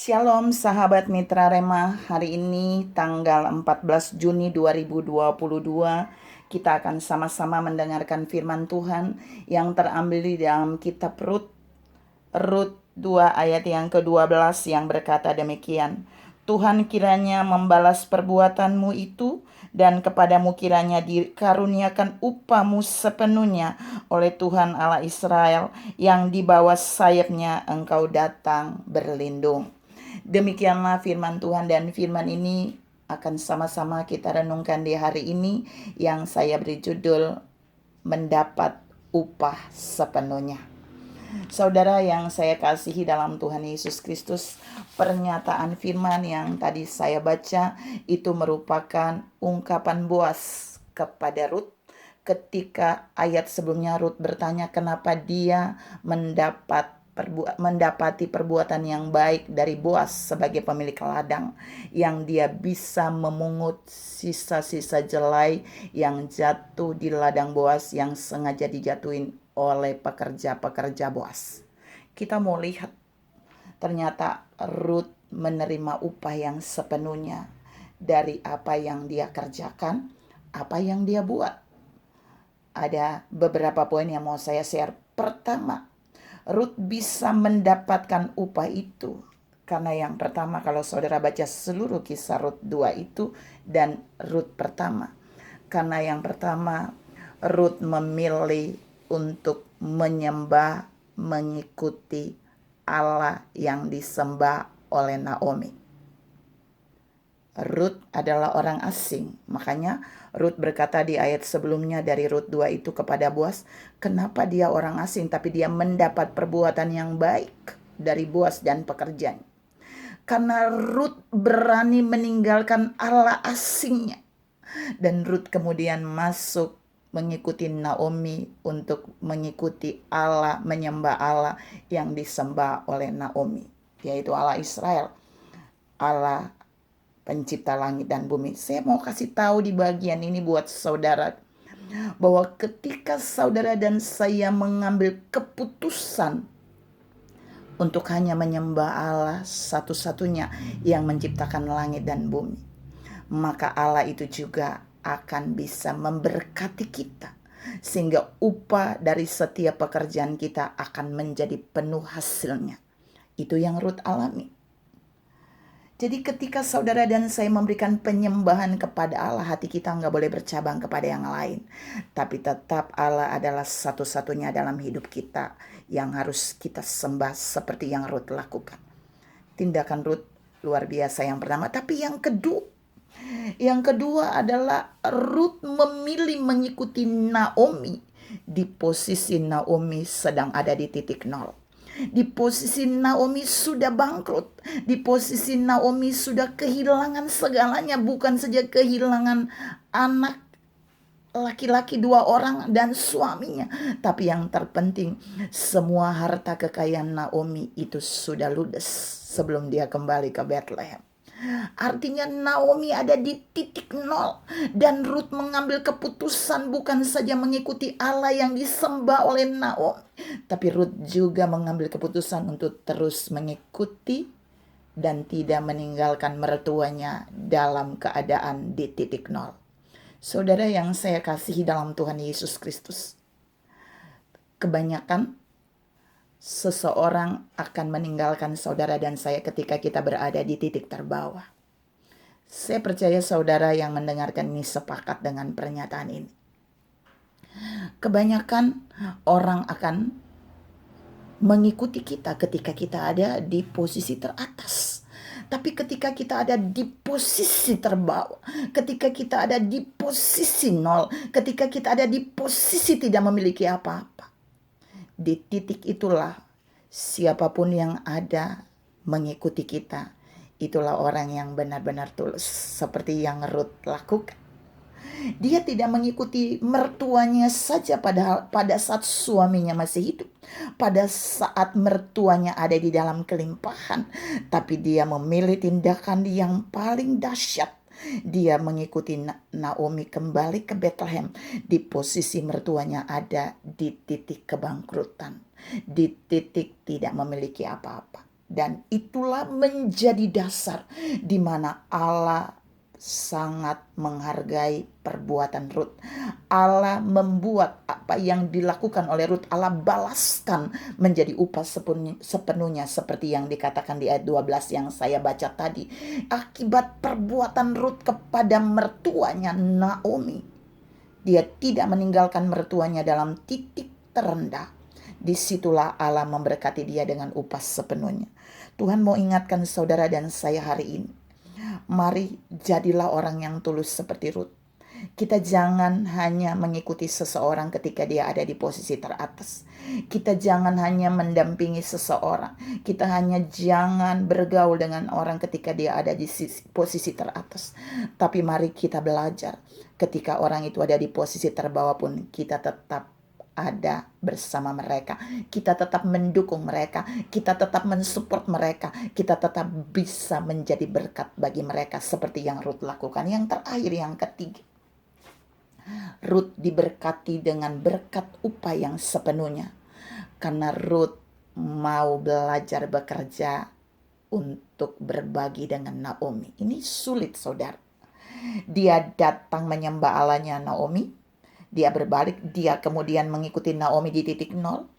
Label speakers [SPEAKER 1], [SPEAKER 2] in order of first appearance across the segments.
[SPEAKER 1] Shalom sahabat Mitra Rema, hari ini tanggal 14 Juni 2022 kita akan sama-sama mendengarkan firman Tuhan yang terambil di dalam kitab Rut 2 ayat yang ke-12 yang berkata demikian. Tuhan kiranya membalas perbuatanmu itu dan kepadamu kiranya dikaruniakan upahmu sepenuhnya oleh Tuhan Allah Israel yang di bawah sayapnya engkau datang berlindung. Demikianlah firman Tuhan, dan firman ini akan sama-sama kita renungkan di hari ini yang saya beri judul mendapat upah sepenuhnya. Saudara yang saya kasihi dalam Tuhan Yesus Kristus, pernyataan firman yang tadi saya baca itu merupakan ungkapan Boas kepada Rut ketika ayat sebelumnya Rut bertanya kenapa dia mendapati perbuatan yang baik dari Boas sebagai pemilik ladang, yang dia bisa memungut sisa-sisa jelai yang jatuh di ladang Boas yang sengaja dijatuhin oleh pekerja-pekerja Boas. Kita mau lihat ternyata Rut menerima upah yang sepenuhnya dari apa yang dia kerjakan, apa yang dia buat. Ada beberapa poin yang mau saya share. Pertama, Rut bisa mendapatkan upah itu karena yang pertama, kalau saudara baca seluruh kisah Rut 2 itu dan Rut pertama, karena yang pertama Rut memilih untuk menyembah, mengikuti Allah yang disembah oleh Naomi. Rut adalah orang asing, makanya Rut berkata di ayat sebelumnya dari Rut 2 itu kepada Boas, kenapa dia orang asing tapi dia mendapat perbuatan yang baik dari Boas dan pekerjanya. Karena Rut berani meninggalkan Allah asingnya. Dan Rut kemudian masuk mengikuti Naomi untuk mengikuti Allah, menyembah Allah yang disembah oleh Naomi, yaitu Allah Israel, Allah pencipta langit dan bumi. Saya mau kasih tahu di bagian ini buat saudara bahwa ketika saudara dan saya mengambil keputusan untuk hanya menyembah Allah satu-satunya yang menciptakan langit dan bumi, maka Allah itu juga akan bisa memberkati kita sehingga upah dari setiap pekerjaan kita akan menjadi penuh hasilnya. Itu yang Rut alami. Jadi ketika saudara dan saya memberikan penyembahan kepada Allah, hati kita nggak boleh bercabang kepada yang lain. Tapi tetap Allah adalah satu-satunya dalam hidup kita yang harus kita sembah seperti yang Rut lakukan. Tindakan Rut luar biasa yang pertama. Tapi yang kedua adalah Rut memilih mengikuti Naomi di posisi Naomi sedang ada di titik nol. Di posisi Naomi sudah bangkrut, di posisi Naomi sudah kehilangan segalanya, bukan saja kehilangan anak laki-laki 2 orang dan suaminya, tapi yang terpenting semua harta kekayaan Naomi itu sudah ludes sebelum dia kembali ke Bethlehem. Artinya Naomi ada di titik nol, dan Rut mengambil keputusan bukan saja mengikuti Allah yang disembah oleh Naomi, tapi Rut juga mengambil keputusan untuk terus mengikuti dan tidak meninggalkan mertuanya dalam keadaan di titik nol. Saudara yang saya kasihi dalam Tuhan Yesus Kristus, kebanyakan seseorang akan meninggalkan saudara dan saya ketika kita berada di titik terbawah. Saya percaya saudara yang mendengarkan ini sepakat dengan pernyataan ini. Kebanyakan orang akan mengikuti kita ketika kita ada di posisi teratas. Tapi ketika kita ada di posisi terbawah, ketika kita ada di posisi nol, ketika kita ada di posisi tidak memiliki apa-apa, di titik itulah siapapun yang ada mengikuti kita, itulah orang yang benar-benar tulus seperti yang Rut lakukan. Dia tidak mengikuti mertuanya saja pada saat suaminya masih hidup, pada saat mertuanya ada di dalam kelimpahan, tapi dia memilih tindakan yang paling dahsyat. Dia mengikuti Naomi kembali ke Bethlehem di posisi mertuanya ada di titik kebangkrutan, di titik tidak memiliki apa-apa. Dan itulah menjadi dasar di mana Allah sangat menghargai perbuatan Rut. Allah membuat apa yang dilakukan oleh Rut, Allah balaskan menjadi upah sepenuhnya seperti yang dikatakan di ayat 12 yang saya baca tadi. Akibat perbuatan Rut kepada mertuanya Naomi, dia tidak meninggalkan mertuanya dalam titik terendah. Disitulah Allah memberkati dia dengan upah sepenuhnya. Tuhan mau ingatkan saudara dan saya hari ini, mari jadilah orang yang tulus seperti Rut. Kita jangan hanya mengikuti seseorang ketika dia ada di posisi teratas. Kita jangan hanya mendampingi seseorang. Kita hanya jangan bergaul dengan orang ketika dia ada di posisi teratas. Tapi mari kita belajar, ketika orang itu ada di posisi terbawah pun kita tetap ada bersama mereka, kita tetap mendukung mereka, kita tetap mensupport mereka, kita tetap bisa menjadi berkat bagi mereka seperti yang Rut lakukan. Yang terakhir, yang ketiga, Rut diberkati dengan berkat upah yang sepenuhnya karena Rut mau belajar bekerja untuk berbagi dengan Naomi. Ini sulit, saudara. Dia datang menyembah Allahnya Naomi, dia berbalik, dia kemudian mengikuti Naomi di titik nol.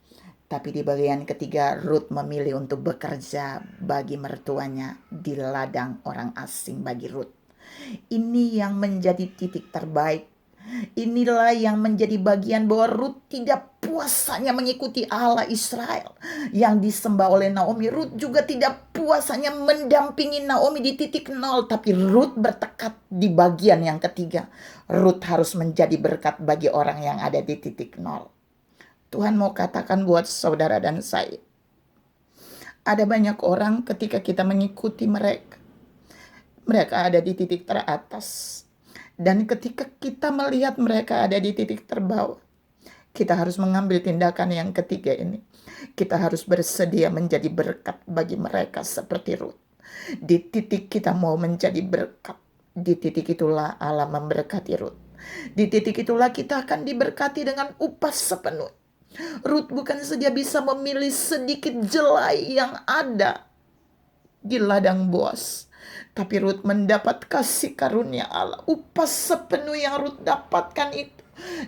[SPEAKER 1] Tapi di bagian ketiga, Rut memilih untuk bekerja bagi mertuanya di ladang orang asing bagi Rut. Ini yang menjadi titik terbaik. Inilah yang menjadi bagian bahwa Rut tidak puas hanya mengikuti Allah Israel yang disembah oleh Naomi. Rut juga tidak puas hanya mendampingi Naomi di titik nol. Tapi Rut bertekad di bagian yang ketiga. Rut harus menjadi berkat bagi orang yang ada di titik nol. Tuhan mau katakan buat saudara dan saya, ada banyak orang ketika kita mengikuti mereka, mereka ada di titik teratas. Dan ketika kita melihat mereka ada di titik terbawah, kita harus mengambil tindakan yang ketiga ini. Kita harus bersedia menjadi berkat bagi mereka seperti Rut. Di titik kita mau menjadi berkat, di titik itulah Allah memberkati Rut. Di titik itulah kita akan diberkati dengan upah sepenuh. Rut bukan saja bisa memilih sedikit jelai yang ada di ladang Boas, tapi Rut mendapat kasih karunia Allah. Upah sepenuh yang Rut dapatkan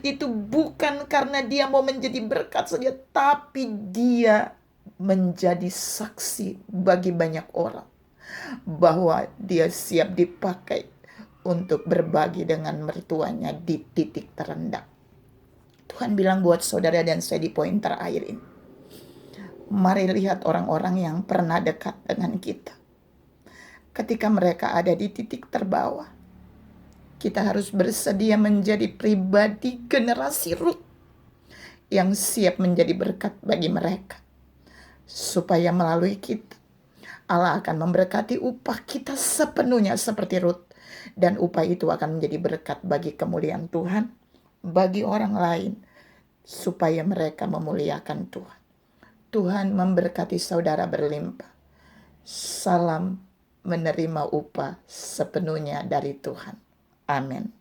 [SPEAKER 1] itu bukan karena dia mau menjadi berkat saja, tapi dia menjadi saksi bagi banyak orang bahwa dia siap dipakai untuk berbagi dengan mertuanya di titik terendah. Tuhan bilang buat saudara dan saya di poin terakhir ini, mari lihat orang-orang yang pernah dekat dengan kita. Ketika mereka ada di titik terbawah, kita harus bersedia menjadi pribadi generasi Rut yang siap menjadi berkat bagi mereka. Supaya melalui kita, Allah akan memberkati upah kita sepenuhnya seperti Rut. Dan upah itu akan menjadi berkat bagi kemuliaan Tuhan, bagi orang lain, supaya mereka memuliakan Tuhan. Tuhan memberkati saudara berlimpah. Salam menerima upah sepenuhnya dari Tuhan. Amin.